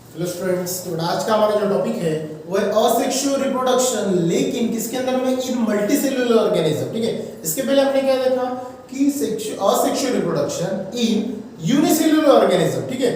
Hello students, तो आज का हमारा जो टॉपिक है वो है असेक्सुअल रिप्रोडक्शन, लेकिन किसके अंदर में? इन मल्टीसेल्युलर ऑर्गेनिज्म। ठीक है, इसके पहले हमने क्या देखा कि asexual reproduction in unicellular organism. ठीक है,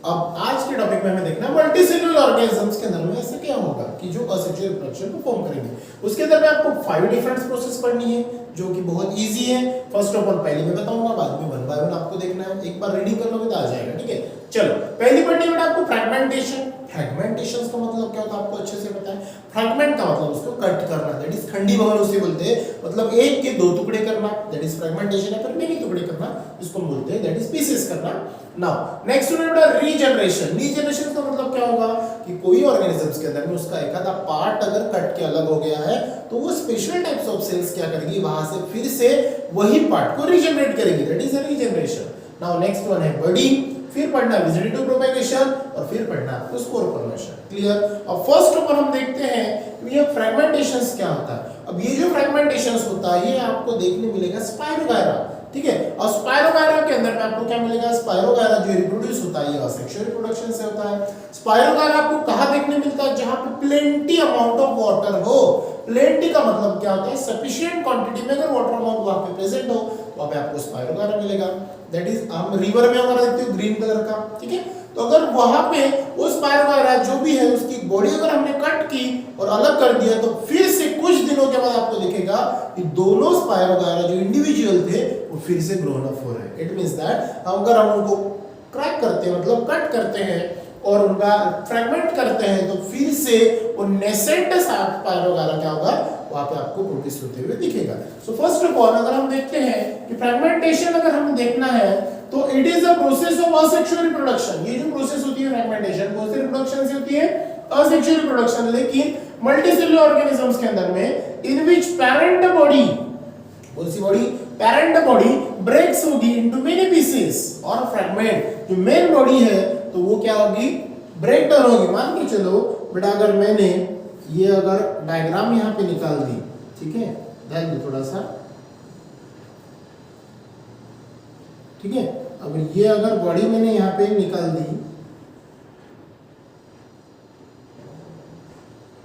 अब आज के टॉपिक में हमें देखना है मल्टीसेल्युलर ऑर्गेनिजम्स के अंदर में ऐसा क्या होगा कि जो असेक्सुअल रिप्रोडक्शन परफॉर्म करेंगे। उसके अंदर में आपको 5 डिफरेंट प्रोसेस पढ़नी है जो कि बहुत इजी है। फर्स्ट ऑफ ऑल पहले मैं बताऊंगा, बाद में 1 बाय 1 आपको देखना है। एक बार रीडिंग कर लोगे तो आ जाएगा। ठीक है, चलो पहली पढ़नी बेटा आपको फ्रैगमेंटेशन। फ्रैगमेंटेशन का मतलब क्या होता है आपको अच्छे से पता है। फ्रैगमेंट का मतलब उसको कट करना, दैट इज खंडी भवन उसे बोलते हैं। मतलब एक के 2 टुकड़े करना, दैट इज फ्रैगमेंटेशन है। फिर मेनी टुकड़े करना, इसको बोलते हैं दैट इज पीसेस करना। नाउ नेक्स्ट वन बेटा रीजनरेशन। रीजनरेशन का मतलब क्या होगा कि कोई ऑर्गेनिजम्स के अंदर में उसका एक आधा पार्ट अगर कट के अलग हो गया है तो वो स्पेशल टाइप्स ऑफ सेल्स क्या करेगी, वहां से फिर से वही पार्ट को रीजनरेट करेगी, that is regeneration. Now next one है बडी, फिर पढ़ना वेजिटेटिव प्रोपेगेशन और फिर पढ़ना आपको स्पोर फॉर्मेशन। क्लियर। अब फर्स्ट ऊपर हम देखते हैं ये फ्रैगमेंटेशंस क्या होता है। अब ये जो फ्रैगमेंटेशंस होता है ये आपको देखने मिलेगा स्पाइरोगायरा। ठीक है, और स्पाइरोगायरा के अंदर में आपको क्या मिलेगा? स्पाइरोगायरा जो रिप्रोड्यूस होता है ये असेक्सुअल रिप्रोडक्शन से होता है। स्पाइरोगायरा आपको कहां देखने मिलता है? जहां पे प्लेंटी अमाउंट ऑफ वाटर हो। प्लेंटी का मतलब क्या होता है? सफिशिएंट क्वांटिटी में अगर वाटर अमाउंट वहां पे प्रेजेंट हो वहां पे आपको स्पाइरोगायरा मिलेगा। दैट इज हम रिवर में अगर देखते हो ग्रीन कलर का, ठीक है, तो अगर वहां पे वो स्पाइरोगायरा जो भी है उसकी बॉडी अगर हमने कट की और अलग कर दिया तो फिर से कुछ दिनों के बाद आपको दिखेगा कि दोनों स्पाइरोगायरा जो इंडिविजुअल थे वो फिर से ग्रोन अप हो रहे हैं। इट मींस दैट अगर हम उनको क्रैक करते हैं मतलब कट करते हैं और उनका फ्रैगमेंट करते हैं तो फिर से वो नेसेंट स्पाइरोगायरा क्या होगा वहां पे आपको प्रोड्यूस होते हुए दिखेगा। सो फर्स्ट ऑफ ऑल अगर हम देखते हैं कि फ्रैगमेंटेशन अगर हमें देखना है तो it is a process of asexual reproduction. ये जो प्रोसेस होती है फ्रैगमेंटेशन कौन से रिप्रोडक्शन से होती है? Asexual reproduction. लेकिन मल्टीसेल्युलर ऑर्गेनिजम्स के अंदर में इन विच पैरेंट बॉडी, कौन सी बॉडी? पैरेंट बॉडी ब्रेक्स होगी इनटू मेनी पीसेस और फ्रैगमेंट। जो मेन बॉडी है तो वो क्या होगी? ब्रेक डाउन होगी। मान के चलो बेटा अगर मैंने ये अगर डायग्राम यहां पे निकाल दी, ठीक है, ध्यान दो थोड़ा सा, ठीक है, अब ये अगर बॉडी मैंने यहां पे निकाल दी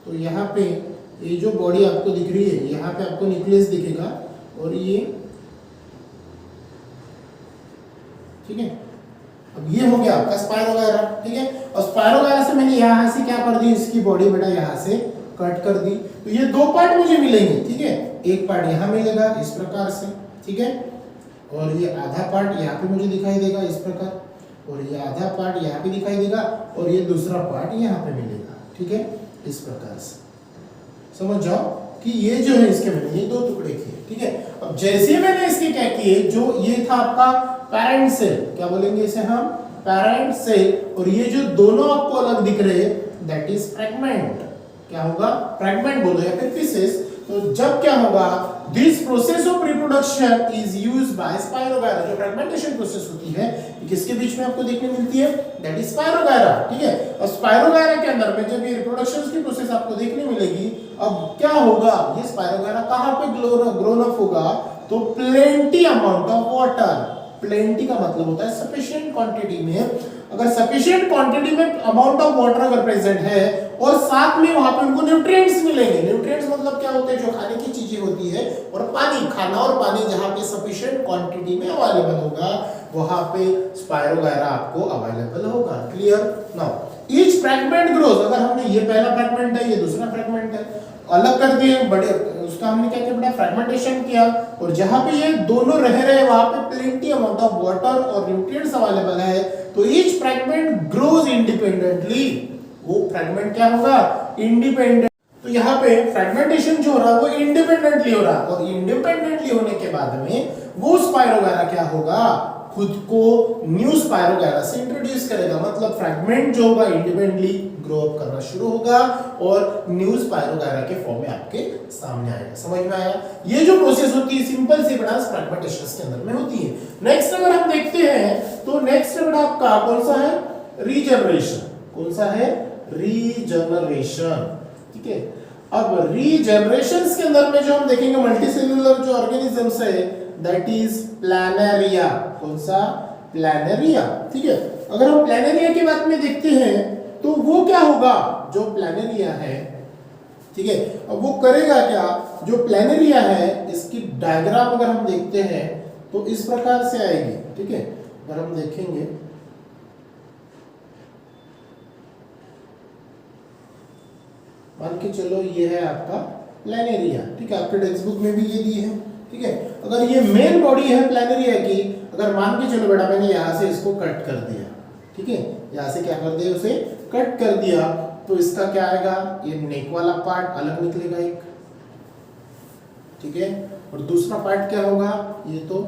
तो यहां पे ये जो बॉडी आपको दिख रही है यहां पे आपको न्यूक्लियस दिखेगा और ये, ठीक है, अब ये हो गया आपका स्पाइरोगायरा। ठीक है, और स्पाइरोगायरा से मैंने यहां से क्या कर दी, इसकी बॉडी बेटा यहां से कट कर दी तो ये 2 पार्ट मुझे मिलेंगे। ठीक है, एक पार्ट यहां मिलेगा इस प्रकार से, ठीक है, और ये आधा पार्ट यहाँ पे मुझे दिखाई देगा इस प्रकार, और ये आधा पार्ट यहाँ पे दिखाई देगा और ये दूसरा पार्ट यहाँ पे मिलेगा। ठीक है, इस प्रकार से समझ जाओ कि ये जो है इसके मैंने ये 2 टुकड़े किए। ठीक है, अब जैसे मैंने इसके क्या किए, जो ये था आपका पैरेंट सेल, क्या बोलेंगे इसे हम? पैरेंट सेल, और ये जो दोनों आपको अलग दिख रहे हैं दैट इज फ्रैगमेंट। क्या होगा? फ्रैगमेंट बोलो या फिर पीसेस। तो जब क्या होगा, this process of reproduction is used by spirogyra. जो फ्रैगमेंटेशन प्रोसेस होती है किसके बीच में आपको देखने मिलती है? That is spirogyra. ठीक है, और स्पाइरोगायरा के अंदर में जब ये रिप्रोडक्शन की प्रोसेस आपको देखने मिलेगी, अब क्या होगा, ये स्पाइरोगायरा कहां पे ग्रोन अप होगा? तो plenty amount of water. Plenty का मतलब होता है सफिशिएंट क्वांटिटी में, अगर सफिशिएंट क्वांटिटी में अमाउंट ऑफ वाटर अगर प्रेजेंट है और साथ में वहां पे उनको न्यूट्रिएंट्स मिलेंगे। न्यूट्रिएंट्स मतलब क्या होते हैं? जो खाने की चीजें होती है, और पानी, खाना और पानी जहां पे सफिशिएंट क्वांटिटी में अवेलेबल होगा वहां पे स्पाइरोगायरा आपको अवेलेबल होगा। Clear. Now each fragment grows, अगर हमने ये पहला फ्रैगमेंट है ये दूसरा फ्रैगमेंट है, अलग कर दिए बड़े, उसका हमने क्या किया बेटा? फ्रैगमेंटेशन किया, और जहां पे ये दोनों रह रहे हैं वहां पे प्लेंटी अमाउंट ऑफ वाटर और न्यूट्रिएंट्स अवेलेबल है, तो ईच फ्रैगमेंट ग्रोज इंडिपेंडेंटली। वो फ्रैगमेंट क्या होगा? इंडिपेंडेंट। तो यहाँ पे फ्रैगमेंटेशन जो हो रहा है वो इंडिपेंडेंटली हो रहा है, और इंडिपेंडेंटली होने के बाद में वो स्पाइरोगायरा क्या होगा? खुद को न्यू स्पाइरोगायरा से इंट्रोड्यूस करेगा। मतलब फ्रैगमेंट जो होगा इंडिपेंडेंटली ग्रो अप करना शुरू होगा और न्यू स्पाइरोगायरा के फॉर्म में आपके सामने आएगा। समझ में आया? ये जो प्रोसेस होती है सिंपल सी बेटा फ्रैगमेंटेशन के अंदर में होती है। नेक्स्ट अगर हम देखते हैं तो नेक्स्ट बेटा आपका कौन सा है? रीजनरेशन। कौन सा है? रीजनरेशन। ठीक है, अब रीजनरेशन के अंदर में जो हम देखेंगे मल्टीसेल्युलर जो ऑर्गेनिजम्स है दैट इज प्लानेरिया। कौन सा? प्लानेरिया। ठीक है, अगर हम प्लानेरिया की बात में देखते हैं तो वो क्या होगा, जो प्लानेरिया है, ठीक है, अब वो करेगा क्या, जो प्लानेरिया है इसकी डायग्राम अगर हम देखते हैं तो इस प्रकार से आएगी, ठीक है। अगर हम देखेंगे मान के चलो ये है आपका प्लानेरिया, ठीक है, आपके टेक्स्ट बुक में भी ये दी है, ठीक है। अगर ये मेन बॉडी है प्लानेरिया की, अगर मान के चलो बेटा मैंने यहाँ से इसको कट कर दिया, ठीक है, यहाँ से क्या कर दिया, उसे कट कर दिया, तो इसका क्या आएगा, ये नेक वाला पार्ट अलग निकलेगा एक, ठीक है, और दूसरा पार्ट क्या होगा, ये तो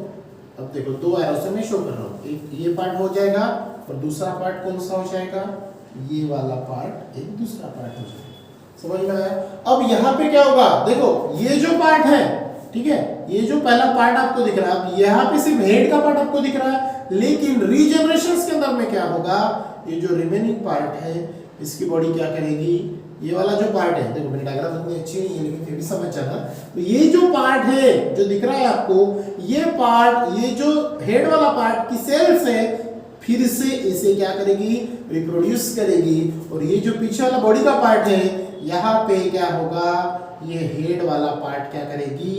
अब देखो दो एरो से मैं शो कर रहा हूँ, एक ये पार्ट हो जाएगा और दूसरा पार्ट कौन सा हो जाएगा, ये वाला पार्ट एक दूसरा पार्ट हो जाएगा, समझ में आया। अब यहाँ पे क्या होगा, देखो ये जो पार्ट है, ठीक है, ये जो पहला पार्ट आपको दिख रहा है, यहाँ पे सिर्फ हेड का पार्ट आपको दिख रहा है, लेकिन रीजनरेशन के अंदर में क्या होगा, ये जो रिमेनिंग पार्ट है इसकी बॉडी क्या करेगी, ये वाला जो पार्ट है, देखो मेरी डायग्राम इतनी अच्छी नहीं है लेकिन फिर भी समझ जाना, तो ये जो पार्ट है जो दिख रहा है आपको, ये पार्ट, ये जो हेड वाला पार्ट की सेल्स है, फिर से इसे क्या करेगी, रिप्रोड्यूस करेगी, और ये जो पीछे वाला बॉडी का पार्ट है, यहाँ पे क्या होगा, ये हेड वाला पार्ट क्या करेगी,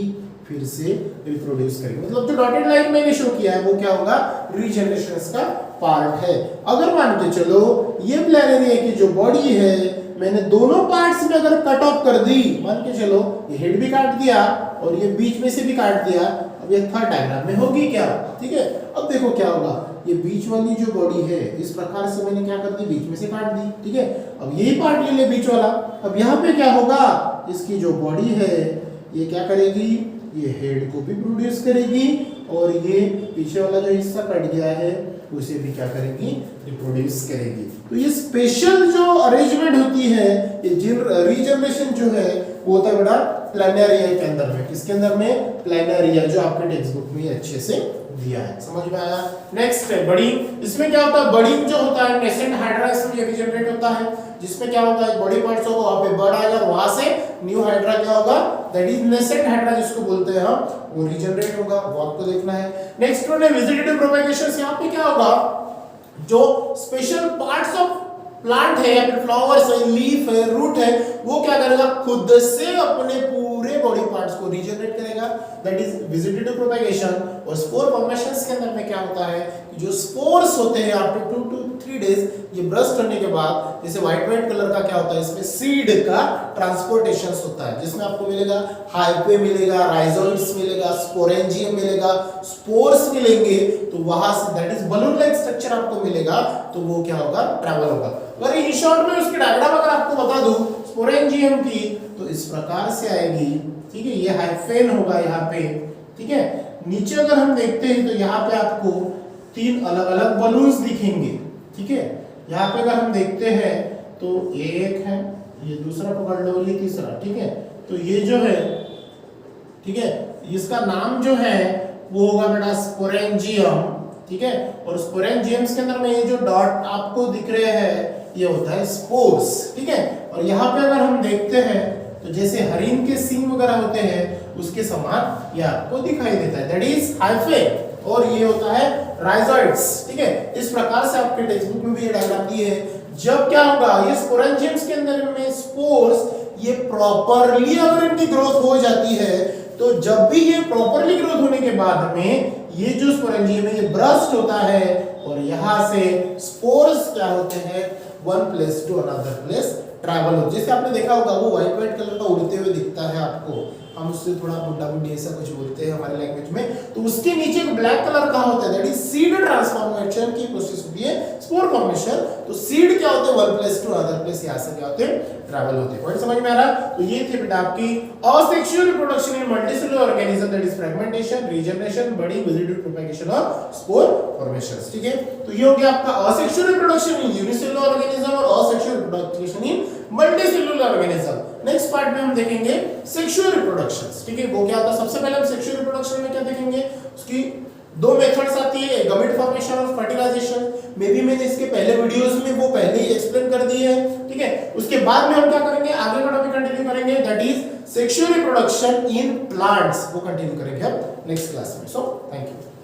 फिर से रिप्रोड्यूस करेगी। मतलब जो डॉटेड लाइन मैंने शो किया है वो क्या होगा, रीजनरेशन का पार्ट है। अगर मान के चलो ये प्लानेरिया की जो बॉडी है, मैंने दोनों पार्ट्स में अगर कट ऑफ कर दी, मान के चलो ये हेड भी काट दिया और ये बीच में से भी काट दिया, अब ये थर्ड डायग्राम में होगी क्या, ठीक है। अब देखो क्या होगा, ये बीच वाली जो बॉडी है इस प्रकार से मैंने क्या कर दी, बीच में से काट दी, ठीक है। अब यही पार्ट ले ले बीच वाला, अब यहाँ पे क्या होगा, इसकी जो बॉडी है ये क्या करेगी, ये हेड को भी प्रोड्यूस करेगी, और ये पीछे वाला जो हिस्सा कट गया है उसे भी क्या करेगी, रिप्रोड्यूस करेगी। तो ये स्पेशल जो अरेंजमेंट होती है, ये रीजनरेशन जो है वो होता है बेटा प्लानेरिया के अंदर में, किसके अंदर में, प्लानेरिया, जो आपके टेक्स्ट बुक में अच्छे से दिया है, समझ में आया। नेक्स्ट है बडिंग। इसमें क्या होता है, बडिंग जो होता है नेसेंट हाइड्रा इसमें रीजनरेट होता है, जिसमें क्या होता है, बॉडी पार्ट्स होगा, वहां पे बर्ड आएगा, वहां से न्यू हाइड्रा क्या होगा, दैट इज नेसेंट हाइड्रा जिसको बोलते हैं हम, वो रीजनरेट होगा, वो आपको देखना है। नेक्स्ट वन है वेजिटेटिव प्रोपेगेशन। यहाँ पे क्या होगा, जो स्पेशल पार्ट्स ऑफ प्लांट है या फिर फ्लावर्स है, लीफ है, रूट है, वो क्या करेगा, खुद से अपने पूरे बॉडी पार्ट्स को रीजनरेट करेगा, दैट इज वेजिटेटिव प्रोपेगेशन। और स्पोर फॉर्मेशंस के अंदर में क्या होता है कि जो स्पोर्स होते हैं आफ्टर 2 to 3 डेज, ये ब्रस्ट होने के बाद जैसे व्हाइट कलर का क्या होता है, इसमें सीड का ट्रांसपोर्टेशन होता है, जिसमें आपको मिलेगा हाइपे मिलेगा, राइजोइड्स मिलेगा, स्पोरेंजियम मिलेगा, स्पोर्स मिलेंगे, तो वहां say that is balloon like structure आपको मिलेगा, तो वो क्या होगा, ट्रैवल होगा। अगर इन शॉर्ट में उसकी डायग्राम अगर आपको बता दूं स्पोरेंजियम की, तो इस प्रकार से आएगी, ठीक है, ये हाइफेन होगा यहाँ पे, ठीक है। नीचे अगर हम देखते हैं तो यहाँ पे आपको 3 अलग अलग बलून्स दिखेंगे, ठीक है। यहाँ पे अगर हम देखते हैं तो एक है, ये दूसरा पकड़ लो, ये तीसरा, ठीक है। तो ये जो है, ठीक है, इसका नाम जो है वो होगा बेटा स्पोरेंजियम, ठीक है। और स्पोरेंजियम्स के अंदर में ये जो डॉट आपको दिख रहे हैं ये होता है स्पोर्स, ठीक है। और यहाँ पे अगर हम देखते हैं तो जैसे हरिण के सींग वगैरह होते हैं उसके समान ये आपको दिखाई देता है, दैट इज हाइफे, और ये होता है राइजोइड्स, ठीक है। इस प्रकार से आपके टेक्स्ट बुक में भी ये डायग्राम दी है। जब क्या होगा, ये स्पोरेंजियम्स के अंदर में स्पोर्स ये प्रॉपरली अगर इनकी ग्रोथ हो जाती है, तो जब भी ये प्रॉपरली ग्रोथ होने के बाद में ये जो स्पोरेंजियम है ये ब्रस्ट होता है, और यहां से स्पोर्स क्या होते हैं, one place to another place travel हो। जैसे आपने देखा होगा वो व्हाइट कलर का उड़ते हुए दिखता है आपको, हम उससे थोड़ा बुड्ढा बुड्ढी ऐसा कुछ बोलते हैं हमारे लैंग्वेज में, तो उसके नीचे एक ब्लैक कलर का होता है, दैट इज सीड ट्रांसफॉर्मेशन की प्रोसेस होती है, स्पोर फॉर्मेशन। तो सीड क्या होते हैं, one place to other place, यहां से क्या होते हैं, ट्रैवल होते हैं। पॉइंट समझ में आ रहा है। तो ये थे बेटा आपकी asexual reproduction in multicellular organism, that is fragmentation, regeneration, budding, vegetative propagation और स्पोर फॉर्मेशंस, ठीक है। तो ये हो गया आपका asexual reproduction in unicellular organism और asexual reproduction in multicellular organism. Next part में हम देखेंगे सेक्सुअल रिप्रोडक्शंस, ठीक है। वो क्या होता है, सबसे पहले हम सेक्सुअल रिप्रोडक्शन में क्या देखेंगे, उसकी 2 मेथड्स आती है, गमीट फॉर्मेशन और फर्टिलाइजेशन। मे बी मैंने इसके पहले वीडियोस में वो पहले ही एक्सप्लेन कर दिए हैं, ठीक है। उसके बाद में हम क्या करेंगे, आगे का टॉपिक कंटिन्यू करेंगे, that is sexual reproduction in plants, वो कंटिन्यू करेंगे हम नेक्स्ट क्लास में। So thank you.